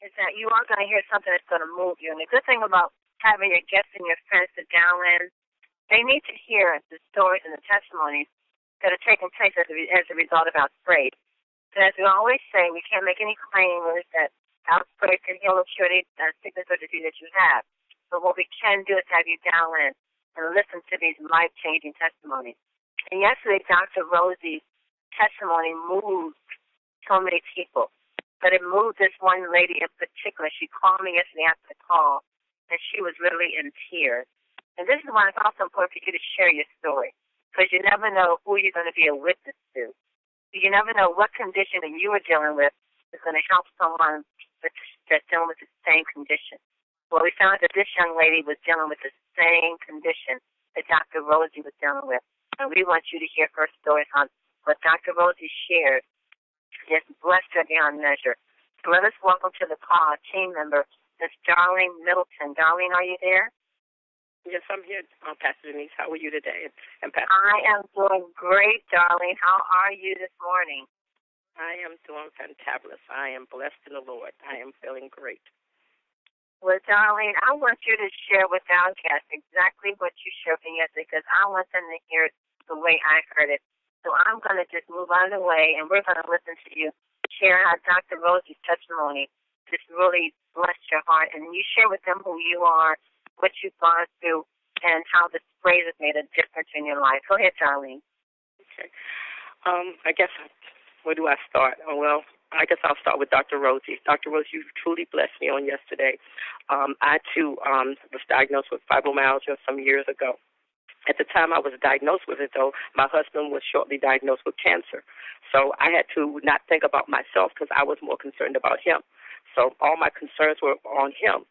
is that you are going to hear something that's going to move you. And the good thing about having your guests and your friends sit down in, they need to hear the stories and the testimonies that are taking place as a result of our sprays. And as we always say, we can't make any claims that our sprays can heal or cure any sickness or disease that you have. But what we can do is have you dial in and listen to these life-changing testimonies. And yesterday, Dr. Rosie's testimony moved so many people. But it moved this one lady in particular. She called me yesterday after the call, and she was really in tears. And this is why it's also important for you to share your story, because you never know who you're going to be a witness to. You never know what condition that you are dealing with is going to help someone that's dealing with the same condition. Well, we found that this young lady was dealing with the same condition that Dr. Rosie was dealing with. And we want you to hear her story on what Dr. Rosie shared. Just blessed her beyond measure. So let us welcome to the call a team member, Ms. Darlene Middleton. Darlene, are you there? Yes, I'm here, Pastor Denise. How are you today? And Pastor I am doing great, Darlene. How are you this morning? I am doing fantabulous. I am blessed in the Lord. I am feeling great. Well, Darlene, I want you to share with our guests exactly what you shared with me yesterday, because I want them to hear it the way I heard it. So I'm going to just move out of the way, and we're going to listen to you share how Dr. Rosie's testimony just really blessed your heart. And you share with them who you are, what you've gone through, and how the sprays have made a difference in your life. Go ahead, Darlene. Okay. I guess, where do I start? Oh, well, I guess I'll start with Dr. Rosie. Dr. Rosie, you truly blessed me on yesterday. I, too, was diagnosed with fibromyalgia some years ago. At the time I was diagnosed with it, though, my husband was shortly diagnosed with cancer. So I had to not think about myself because I was more concerned about him. So all my concerns were on him.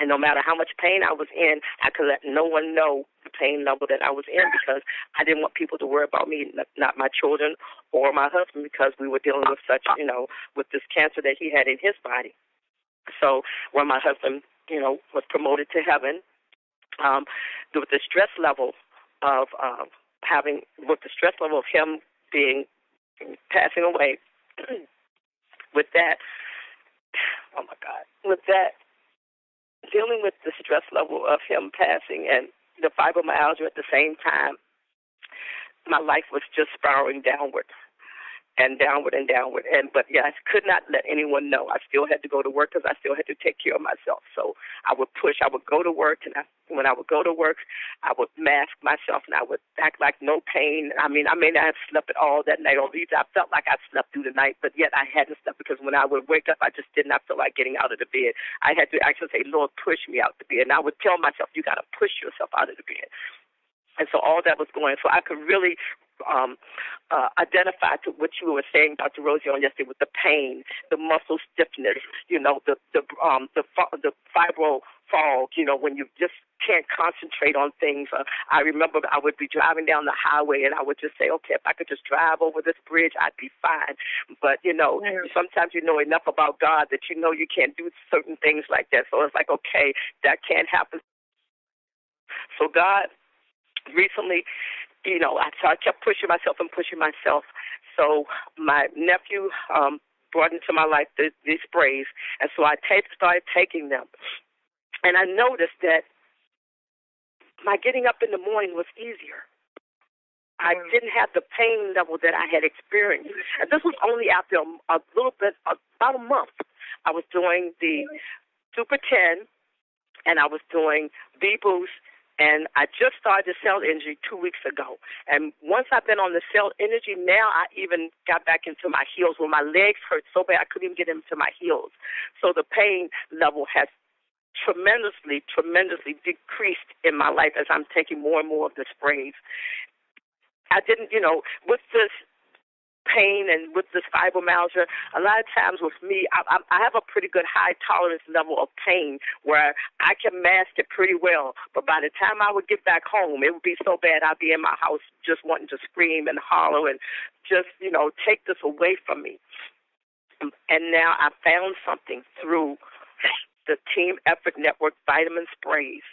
And no matter how much pain I was in, I could let no one know the pain level that I was in because I didn't want people to worry about me, not my children or my husband, because we were dealing with such, with this cancer that he had in his body. So when my husband, was promoted to heaven, with the stress level of him passing away, dealing with the stress level of him passing and the fibromyalgia at the same time, my life was just spiraling downward and downward and downward. But I could not let anyone know. I still had to go to work because I still had to take care of myself. So I would push. I would go to work, and when I would go to work, I would mask myself, and I would act like no pain. I mean, I may not have slept at all that night, or at least I felt like I slept through the night, but yet I hadn't slept because when I would wake up, I just did not feel like getting out of the bed. I had to actually say, Lord, push me out the bed. And I would tell myself, you got to push yourself out of the bed. And so all that was going. So I could really identify to what you were saying, Dr. Rosie, on yesterday, with the pain, the muscle stiffness, the fibro fog, when you just can't concentrate on things. I remember I would be driving down the highway, and I would just say, okay, if I could just drive over this bridge, I'd be fine. But, sometimes you know enough about God that you know you can't do certain things like that. So it's like, okay, that can't happen. So God recently, I kept pushing myself. So my nephew brought into my life these sprays, and so I started taking them. And I noticed that my getting up in the morning was easier. I didn't have the pain level that I had experienced. And this was only after a little bit, about a month. I was doing the Super 10, and I was doing B-Boost, and I just started the cell energy 2 weeks ago. And once I've been on the cell energy, now I even got back into my heels where my legs hurt so bad I couldn't even get into my heels. So the pain level has tremendously decreased in my life as I'm taking more and more of the sprays. I didn't, with this pain and with this fibromyalgia, a lot of times with me, I have a pretty good high tolerance level of pain where I can mask it pretty well. But by the time I would get back home, it would be so bad I'd be in my house just wanting to scream and holler and just, take this away from me. And now I found something through the Team Effort Network vitamin sprays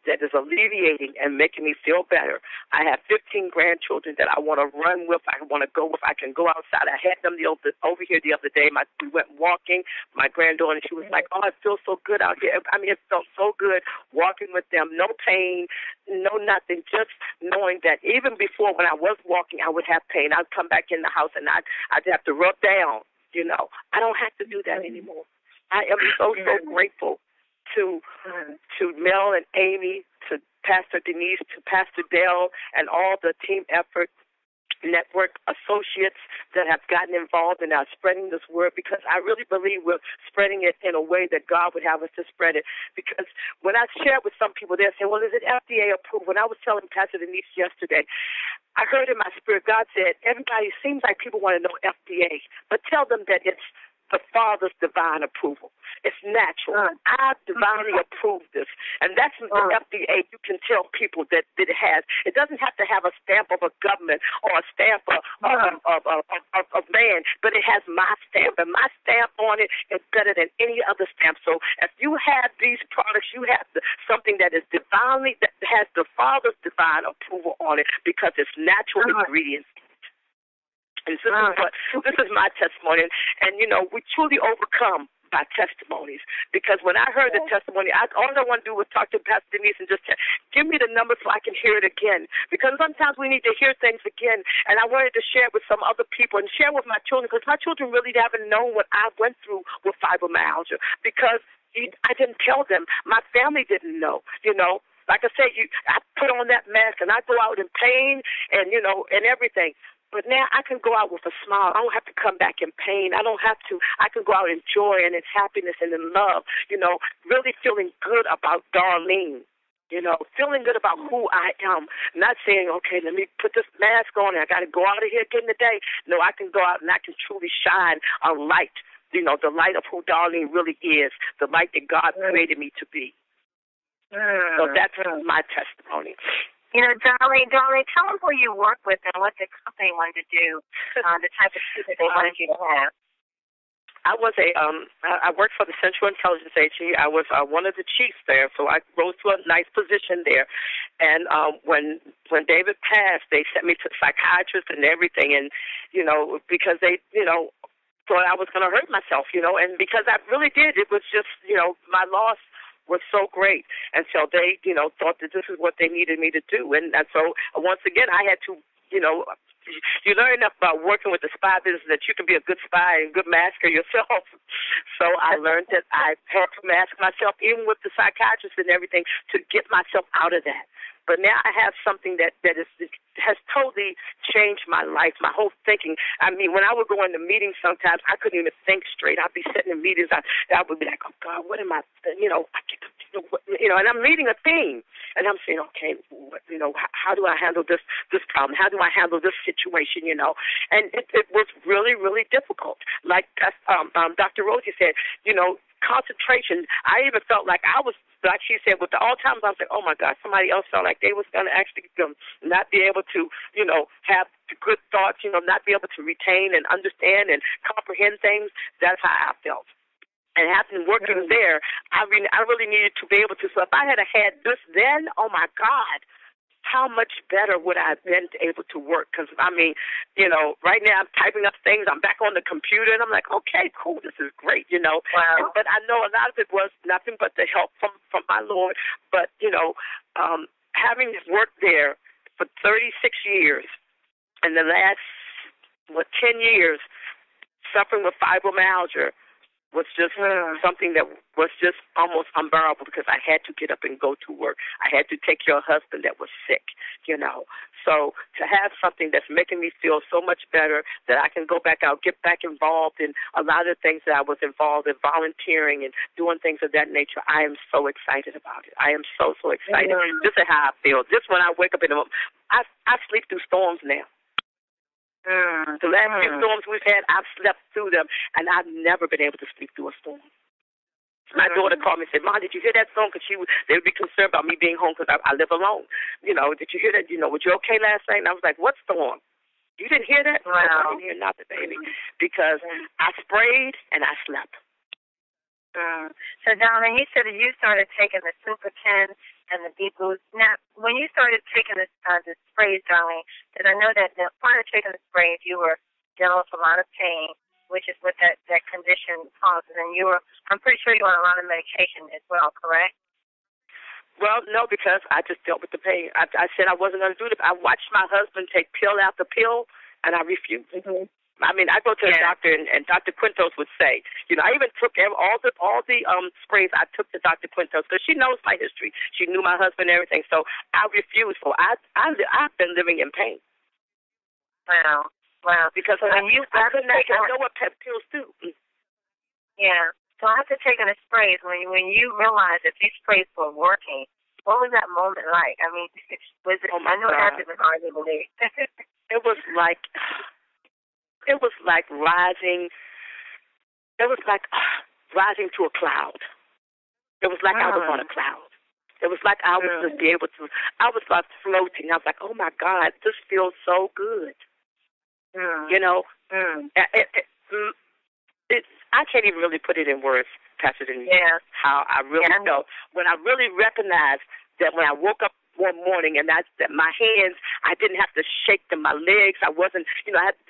that is alleviating and making me feel better. I have 15 grandchildren that I want to run with. I want to go with. I can go outside. I had them over here the other day. We went walking. My granddaughter, she was like, "Oh, it feels so good out here." I mean, it felt so good walking with them. No pain, no nothing. Just knowing that even before when I was walking, I would have pain. I'd come back in the house and I'd have to rub down. I don't have to do that anymore. I am so grateful to Mel and Amy, to Pastor Denise, to Pastor Dell, and all the team effort network associates that have gotten involved and are spreading this word, because I really believe we're spreading it in a way that God would have us to spread it. Because when I share with some people, they're saying, "Well, is it FDA approved?" When I was telling Pastor Denise yesterday, I heard in my spirit, God said, "Everybody, seems like people want to know FDA, but tell them that it's the Father's divine approval. It's natural. I divinely approve this." And that's the FDA. You can tell people that it has. It doesn't have to have a stamp of a government or a stamp of man, but it has my stamp. And my stamp on it is better than any other stamp. So if you have these products, you have something that is divinely, that has the Father's divine approval on it, because it's natural ingredients. And this is my testimony. And we truly overcome by testimonies. Because when I heard the testimony, all I want to do was talk to Pastor Denise and just give me the number so I can hear it again. Because sometimes we need to hear things again. And I wanted to share it with some other people and share with my children, because my children really haven't known what I went through with fibromyalgia, because I didn't tell them. My family didn't know, Like I said, I put on that mask and I go out in pain and, and everything. But now I can go out with a smile. I don't have to come back in pain. I don't have to. I can go out in joy and in happiness and in love, really feeling good about Darlene, feeling good about who I am. Not saying, okay, let me put this mask on and I got to go out of here again today. No, I can go out and I can truly shine a light, the light of who Darlene really is, the light that God created me to be. So that's my testimony. Darlene, tell them who you work with and what the company wanted to do, the type of people they wanted you to have. I worked for the Central Intelligence Agency. I was one of the chiefs there, so I rose to a nice position there. And when David passed, they sent me to psychiatrists and everything, and because they thought I was going to hurt myself, and because I really did. It was just my loss was so great. And so they, thought that this is what they needed me to do. And so once again, I had to, you learn enough about working with the spy business that you can be a good spy and good masker yourself. So I learned that I had to mask myself, even with the psychiatrist and everything, to get myself out of that. But now I have something that has totally changed my life, my whole thinking. I mean, when I would go into meetings sometimes, I couldn't even think straight. I'd be sitting in meetings, I would be like, "Oh, God, what am I, and I'm reading a theme. And I'm saying, okay, how do I handle this problem? How do I handle this situation, And it was really, really difficult. Like Dr. Rosie said, concentration. I even felt like I was, like she said, with the Alzheimer's, I was like, oh, my God, somebody else felt like they was going to actually not be able to, have good thoughts, not be able to retain and understand and comprehend things. That's how I felt. And having working there, I really needed to be able to. So if I had this then, oh, my God, how much better would I have been able to work? Because, right now I'm typing up things. I'm back on the computer, and I'm like, okay, cool, this is great, Wow. But I know a lot of it was nothing but the help from my Lord. But, having worked there for 36 years, and the last, 10 years, suffering with fibromyalgia, was just something that was just almost unbearable, because I had to get up and go to work. I had to take care of a husband that was sick, So to have something that's making me feel so much better that I can go back out, get back involved in a lot of things that I was involved in, volunteering and doing things of that nature, I am so excited about it. I am so, so excited. This is how I feel. Just when I wake up in the morning, I sleep through storms now. The last few storms we've had, I've slept through them, and I've never been able to sleep through a storm. My daughter called me and said, "Mom, did you hear that storm?" Because they would be concerned about me being home because I live alone. Did you hear that? Was you okay last night? And I was like, "What storm? You didn't hear that?" Wow. I didn't hear nothing, baby, because I sprayed and I slept. So, Darlene, you said that you started taking the Super 10 and the Deep Boost. Now, when you started taking the sprays, Darlene, because I know that prior to taking the sprays, you were dealing with a lot of pain, which is what that condition causes. And I'm pretty sure you were on a lot of medication as well, correct? Well, no, because I just dealt with the pain. I said I wasn't going to do it. I watched my husband take pill after pill, and I refused. Mm-hmm. I mean, I go to the doctor, and Dr. Quintos would say, I even took all the sprays I took to Dr. Quintos because she knows my history. She knew my husband and everything, so I refused. So I've been living in pain. Wow. Because I couldn't know what pills do. Yeah. So after taking the sprays, when you realized that these sprays were working, what was that moment like? I mean, was it? I know it had to be hard to believe. It was like rising. It was like rising to a cloud. It was like I was on a cloud. It was like I was just be able to. I was like floating. I was like, oh my God, this feels so good. I can't even really put it in words, Pastor Denise, how I really felt. When I really recognized that when I woke up one morning and that my hands, I didn't have to shake them, my legs, I wasn't, I had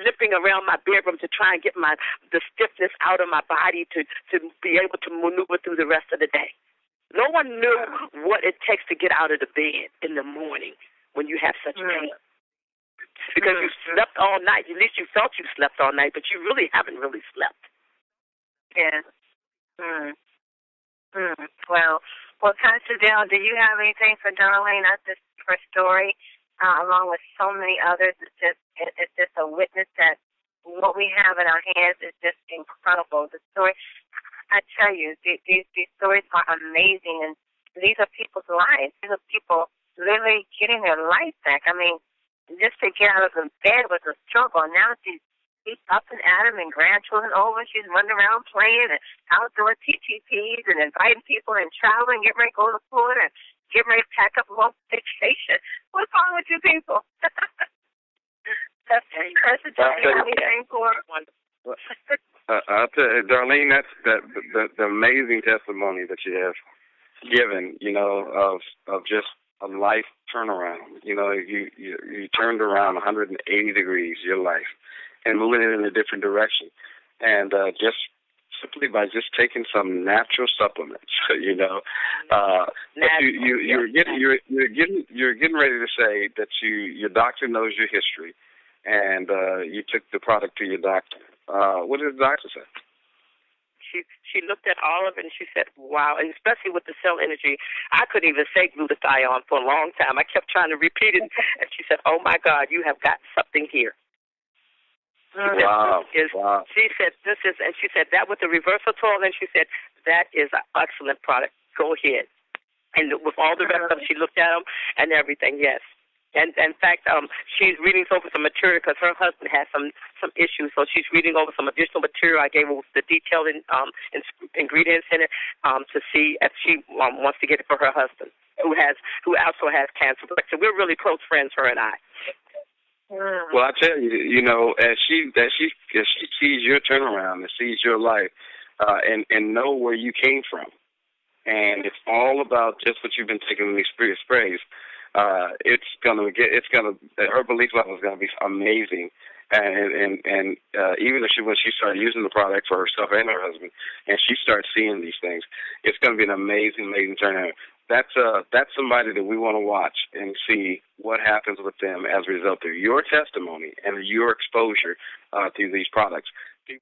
limping around my bedroom to try and get the stiffness out of my body to be able to maneuver through the rest of the day. No one knew what it takes to get out of the bed in the morning when you have such pain. Because you slept all night. At least you felt you slept all night, but you really haven't really slept. Yeah. Well, Pastor Dale, do you have anything for Darlene? That's her story, along with so many others. It's just a witness that what we have in our hands is just incredible. The story, I tell you, these stories are amazing, and these are people's lives. These are people literally getting their life back. I mean, just to get out of the bed was a struggle. Now she's up and at him and grandchildren over. She's running around playing and outdoor TTPs and inviting people and traveling, getting ready to go to Florida and getting ready to pack up a long vacation. What's wrong with you people? That's impressive. Do you have anything for her? I'll tell you, Darlene, that's the amazing testimony that you have given, of just a life turnaround. You turned around 180 degrees, your life, and moving it in a different direction. And just simply by just taking some natural supplements, you're getting ready to say that your doctor knows your history, and you took the product to your doctor. What did the doctor say? She looked at all of it and she said, wow, and especially with the cell energy, I couldn't even say glutathione for a long time. I kept trying to repeat it, and she said, oh, my God, you have got something here. Wow. She said, this is, and she said, that with the reversal tool, and she said, that is an excellent product. Go ahead. And with all the rest of them, she looked at them and everything, yes. And in fact, she's reading over some material because her husband has some issues. So she's reading over some additional material. I gave her the detailed ingredients in it to see if she wants to get it for her husband, who also has cancer. So we're really close friends, her and I. Well, I tell you, as she sees your turnaround and sees your life, and know where you came from, and it's all about just what you've been taking in these sprays. Her belief level is gonna be amazing, and even if when she started using the product for herself and her husband, and she starts seeing these things, it's gonna be an amazing turnaround. That's somebody that we want to watch and see what happens with them as a result of your testimony and your exposure to these products.